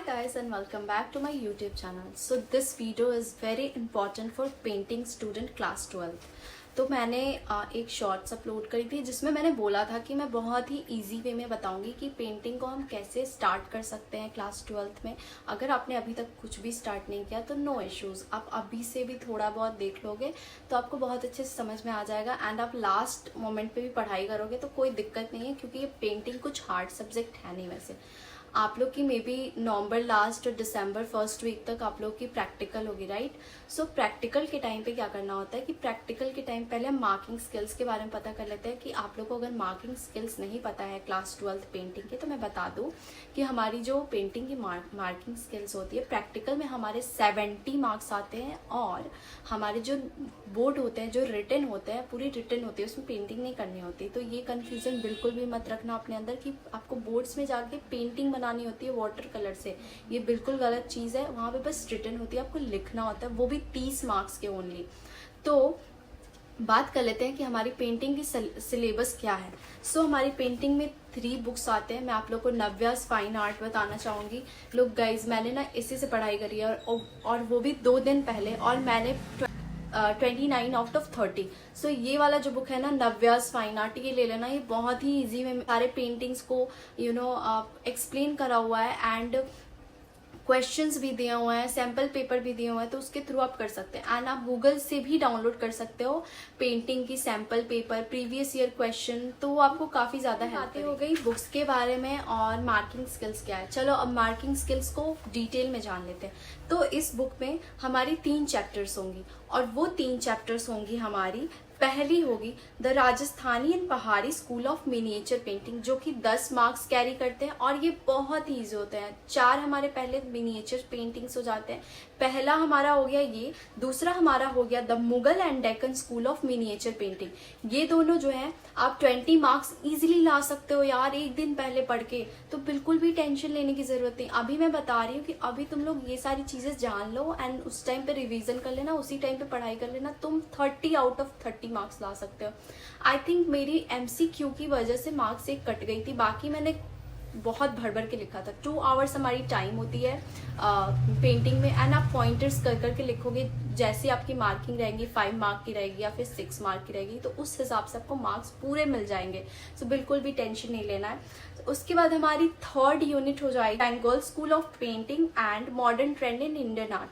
guys and welcome back to my YouTube channel. So this video is very important for painting student class 12. तो मैंने एक shorts upload करी थी जिसमें मैंने बोला था कि मैं बहुत ही इजी वे में बताऊंगी कि पेंटिंग को हम कैसे स्टार्ट कर सकते हैं क्लास 12 में। अगर आपने अभी तक कुछ भी स्टार्ट नहीं किया तो नो इश्यूज़, आप अभी से भी थोड़ा बहुत देख लोगे तो आपको बहुत अच्छे से समझ में आ जाएगा एंड आप लास्ट मोमेंट पे भी पढ़ाई करोगे तो कोई दिक्कत नहीं है, क्योंकि ये पेंटिंग कुछ हार्ड सब्जेक्ट है नहीं। वैसे आप लोग की मे बी नवंबर लास्ट और दिसंबर फर्स्ट वीक तक आप लोग की प्रैक्टिकल होगी, राइट। सो प्रैक्टिकल के टाइम पे क्या करना होता है कि प्रैक्टिकल के टाइम पहले हम मार्किंग स्किल्स के बारे में पता कर लेते हैं कि आप लोग को अगर मार्किंग स्किल्स नहीं पता है क्लास 12 पेंटिंग के, तो मैं बता दूं कि हमारी जो पेंटिंग की मार्किंग स्किल्स होती है प्रैक्टिकल में हमारे 70 मार्क्स आते हैं, और हमारे जो बोर्ड होते हैं जो रिटन होते हैं पूरी रिटन होती है, उसमें पेंटिंग नहीं करनी होती। तो ये कन्फ्यूजन बिल्कुल भी मत रखना अपने अंदर कि आपको बोर्ड्स में जाके पेंटिंग बनानी होती है वाटर कलर से, ये बिल्कुल गलत चीज़ है। वहाँ पे बस रिटन होती है, आपको लिखना होता है, वो भी 30 मार्क्स के ओनली। तो बात कर लेते हैं कि हमारी पेंटिंग की सिलेबस क्या है। सो हमारी पेंटिंग में 3 बुक्स आते हैं। मैं आप लोग को नव्यास फाइन आर्ट बताना चाहूँगी। लोग गाइज मैंने ना इसी से पढ़ाई करी है और वो भी 2 दिन पहले, और मैंने 29 आउट ऑफ 30। सो ये वाला जो बुक है ना नव्यास फाइन आर्ट, ये ले लेना। ये बहुत ही इजी में सारे पेंटिंग्स को एक्सप्लेन करा हुआ है एंड क्वेश्चंस भी दिए हुए हैं, सैम्पल पेपर भी दिए हुए हैं, तो उसके थ्रू आप कर सकते हैं। एंड आप गूगल से भी डाउनलोड कर सकते हो पेंटिंग की sample paper, previous year question, तो वो आपको काफ़ी ज़्यादा हेल्प हो गई बुक्स के बारे में। और मार्किंग स्किल्स क्या है, चलो अब मार्किंग स्किल्स को डिटेल में जान लेते हैं। तो इस बुक में हमारी 3 चैप्टर्स होंगी, और वो 3 चैप्टर्स होंगी हमारी। पहली होगी द राजस्थानी एंड पहाड़ी स्कूल ऑफ मिनिएचर पेंटिंग, जो कि 10 मार्क्स कैरी करते हैं और ये बहुत ही ईजी होते हैं। 4 हमारे पहले मिनिएचर पेंटिंग्स हो जाते हैं। पहला हमारा हो गया ये, दूसरा हमारा हो गया the Mughal and Deccan school of miniature painting. ये दोनों जो है आप 20 मार्क्स इजीली ला सकते हो यार, एक दिन पहले पढ़ के। तो बिल्कुल भी टेंशन लेने की जरूरत नहीं। अभी मैं बता रही हूँ कि अभी तुम लोग ये सारी चीजें जान लो एंड उस टाइम पे रिवीजन कर लेना, उसी टाइम पे पढ़ाई कर लेना, तुम 30 आउट ऑफ 30 मार्क्स ला सकते हो। आई थिंक मेरी MCQ की वजह से मार्क्स एक कट गई थी, बाकी मैंने बहुत भर भर के लिखा था। 2 आवर्स हमारी टाइम होती है पेंटिंग में, एंड आप पॉइंटर्स कर करके लिखोगे। जैसे आपकी मार्किंग रहेगी 5 मार्क की रहेगी या फिर 6 मार्क की रहेगी, तो उस हिसाब से आपको मार्क्स पूरे मिल जाएंगे। सो बिल्कुल भी टेंशन नहीं लेना है। तो उसके बाद हमारी 3rd यूनिट हो जाएगी Bengal school of painting and modern trend in Indian art.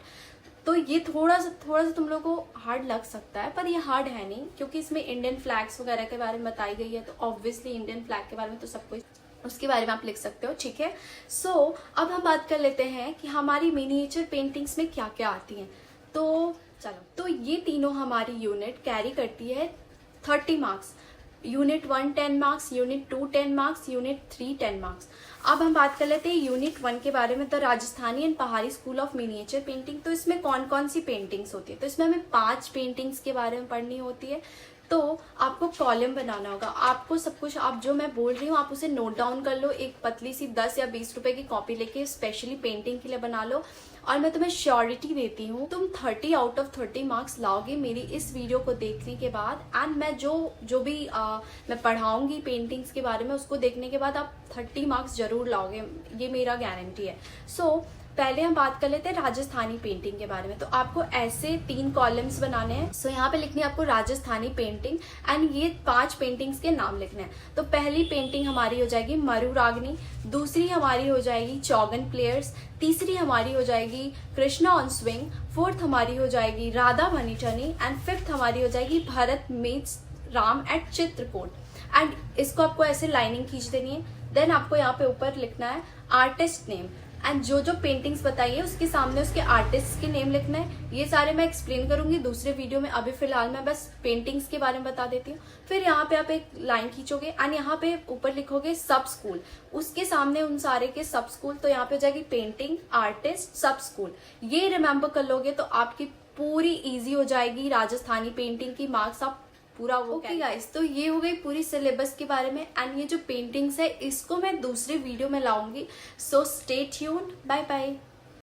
तो ये थोड़ा सा तुम लोगों को हार्ड लग सकता है, पर ये हार्ड है नहीं, क्योंकि इसमें इंडियन फ्लैग्स वगैरह के बारे में बताई गई है। तो ऑब्वियसली इंडियन फ्लैग के बारे में तो सब कुछ उसके बारे में आप लिख सकते हो, ठीक है। सो अब हम बात कर लेते हैं कि हमारी मिनिएचर पेंटिंग्स में क्या क्या आती हैं। तो चलो, तो ये तीनों हमारी यूनिट कैरी करती है 30 marks. Unit 1 10 marks, unit 2 10 marks, unit 3 10 marks. अब हम बात कर लेते हैं यूनिट 1 के बारे में, तो राजस्थानी एंड पहाड़ी स्कूल ऑफ मिनिएचर पेंटिंग। तो इसमें कौन कौन सी पेंटिंग्स होती है, तो इसमें हमें 5 पेंटिंग्स के बारे में पढ़नी होती है। तो आपको कॉलम बनाना होगा। आपको सब कुछ, आप जो मैं बोल रही हूँ आप उसे नोट डाउन कर लो, एक पतली सी 10 या 20 रुपए की कॉपी लेके स्पेशली पेंटिंग के लिए बना लो। और मैं तुम्हें श्योरिटी देती हूँ तुम 30 आउट ऑफ 30 मार्क्स लाओगे मेरी इस वीडियो को देखने के बाद। एंड मैं जो भी मैं पढ़ाऊंगी पेंटिंग्स के बारे में, उसको देखने के बाद आप 30 मार्क्स जरूर लाओगे, ये मेरा गारंटी है। सो पहले हम बात कर लेते हैं राजस्थानी पेंटिंग के बारे में। तो आपको ऐसे 3 कॉलम्स बनाने हैं। सो यहाँ पे लिखनी है आपको राजस्थानी पेंटिंग, एंड ये 5 पेंटिंग्स के नाम लिखने हैं। तो पहली पेंटिंग हमारी हो जाएगी मरु रागनी, दूसरी हमारी हो जाएगी चौगन प्लेयर्स, तीसरी हमारी हो जाएगी कृष्णा ऑन स्विंग, 4th हमारी हो जाएगी राधा भनीटनी, एंड 5th हमारी हो जाएगी Bharat meets Ram at Chitrakoot. And इसको आपको ऐसे लाइनिंग खींच देनी है। देन आपको यहाँ पे ऊपर लिखना है आर्टिस्ट नेम, एंड जो पेंटिंग्स बताइए उसके सामने उसके आर्टिस्ट के नेम लिखना है। ये सारे मैं एक्सप्लेन करूंगी दूसरे वीडियो में, अभी फिलहाल मैं बस पेंटिंग्स के बारे में बता देती हूँ। फिर यहाँ पे आप एक लाइन खींचोगे एंड यहाँ पे ऊपर लिखोगे सब स्कूल, उसके सामने उन सारे के सब स्कूल। तो यहाँ पे हो जाएगी पेंटिंग, आर्टिस्ट, सब स्कूल। ये रिमेम्बर कर लोगे तो आपकी पूरी ईजी हो जाएगी राजस्थानी पेंटिंग की मार्क्स आप पूरा वो। ओके गाइस, तो ये हो गई पूरी सिलेबस के बारे में। एंड ये जो पेंटिंग्स है इसको मैं दूसरे वीडियो में लाऊंगी। So stay tuned, bye bye.